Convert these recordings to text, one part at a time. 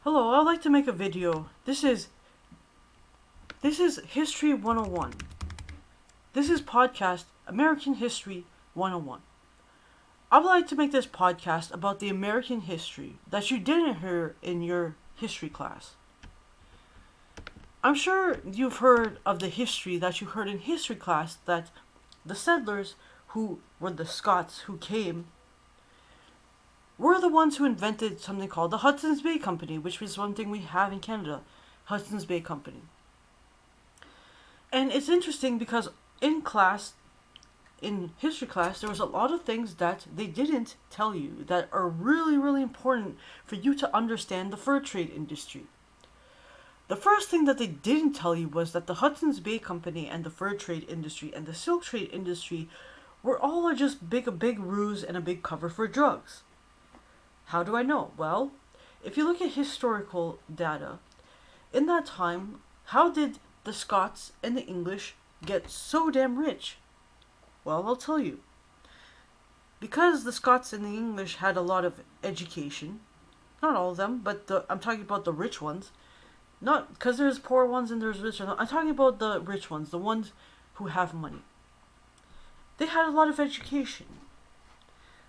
Hello, I'd like to make a video. This is History 101. This is podcast American History 101. I would like to make this podcast about the American history that you didn't hear in your history class. I'm sure you've heard of the history that you heard in history class, that the settlers, who were the Scots who came, were the ones who invented something called the Hudson's Bay Company, which was one thing we have in Canada, Hudson's Bay Company. And it's interesting because in history class, there was a lot of things that they didn't tell you that are really, really important for you to understand the fur trade industry. The first thing that they didn't tell you was that the Hudson's Bay Company and the fur trade industry and the silk trade industry were all just a big ruse and a big cover for drugs. How do I know? Well, if you look at historical data, in that time, how did the Scots and the English get so damn rich? Well, I'll tell you. Because the Scots and the English had a lot of education, not all of them, but I'm talking about the rich ones. Not because there's poor ones and there's rich ones. I'm talking about the rich ones, the ones who have money. They had a lot of education.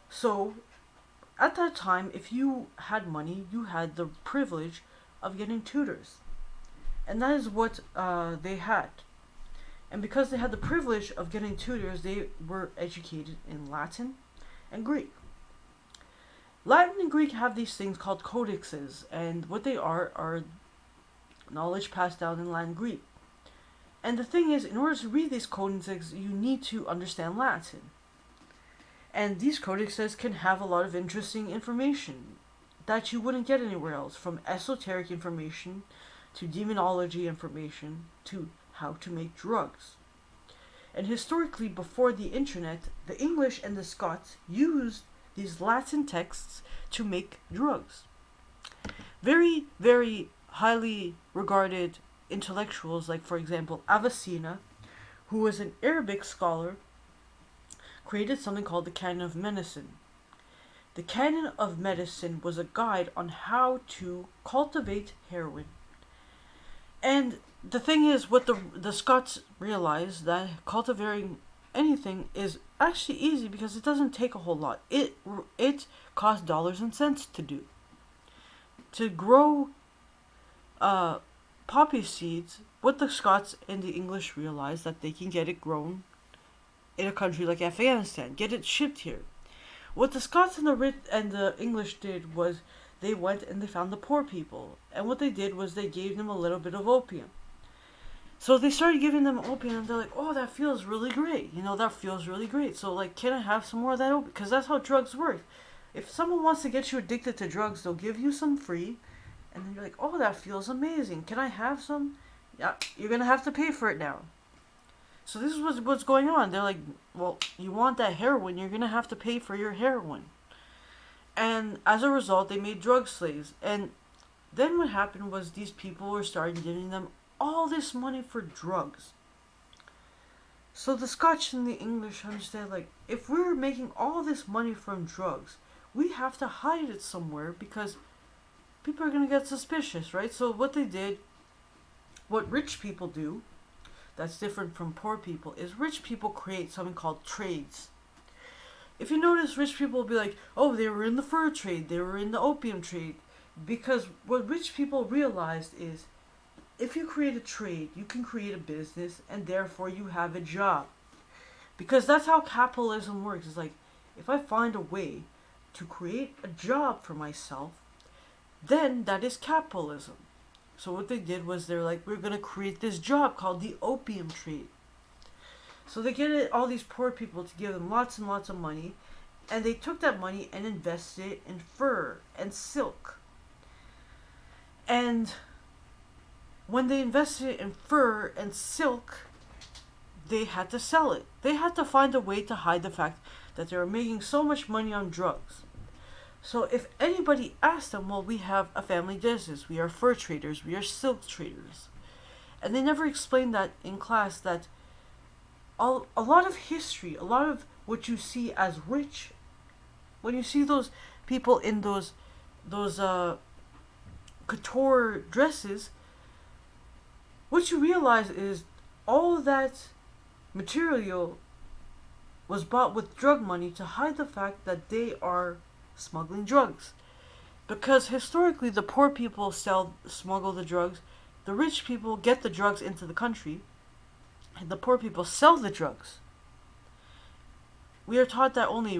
So, at that time, if you had money, you had the privilege of getting tutors. And that is what they had. And because they had the privilege of getting tutors, they were educated in Latin and Greek. Latin and Greek have these things called codexes, and what they are knowledge passed down in Latin and Greek. And the thing is, in order to read these codexes, you need to understand Latin. And these codexes can have a lot of interesting information that you wouldn't get anywhere else, from esoteric information to demonology information to how to make drugs. And historically, before the internet, the English and the Scots used these Latin texts to make drugs. Very, very highly regarded intellectuals, like for example Avicenna, who was an Arabic scholar, created something called the Canon of Medicine. The Canon of Medicine was a guide on how to cultivate heroin. And the thing is, what the Scots realized, that cultivating anything is actually easy because it doesn't take a whole lot. It costs dollars and cents to do. To grow poppy seeds, what the Scots and the English realized, that they can get it grown in a country like Afghanistan, get it shipped here. What the Scots and the English did was they went and they found the poor people, and what they did was they gave them a little bit of opium. So they started giving them opium, and they're like, "Oh, that feels really great. That feels really great. So like, can I have some more of that opium?" Because that's how drugs work. If someone wants to get you addicted to drugs, they'll give you some free, and then you're like, "Oh, that feels amazing. Can I have some?" Yeah, you're gonna have to pay for it now. So this is what's going on. They're like, well, you want that heroin, you're going to have to pay for your heroin. And as a result, they made drug slaves. And then what happened was these people were starting giving them all this money for drugs. So the Scotch and the English understand, like, if we're making all this money from drugs, we have to hide it somewhere because people are going to get suspicious, right? So what they did, what rich people do, that's different from poor people, is rich people create something called trades. If you notice, rich people will be like, oh, they were in the fur trade, they were in the opium trade. Because what rich people realized is, if you create a trade, you can create a business, and therefore you have a job. Because that's how capitalism works. It's like, if I find a way to create a job for myself, then that is capitalism. So what they did was they're like, we're going to create this job called the opium trade. So they get all these poor people to give them lots and lots of money, and they took that money and invested it in fur and silk. And when they invested it in fur and silk, they had to sell it. They had to find a way to hide the fact that they were making so much money on drugs. So if anybody asked them, well, we have a family business, we are fur traders, we are silk traders. And they never explained that in class, that a lot of history, a lot of what you see as rich, when you see those people in those couture dresses, what you realize is all of that material was bought with drug money to hide the fact that they are smuggling drugs. Because historically, the poor people smuggle the drugs, the rich people get the drugs into the country, and the poor people sell the drugs. We are taught that only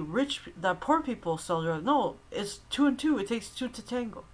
that poor people sell drugs. No, it's two and two. It takes two to tango.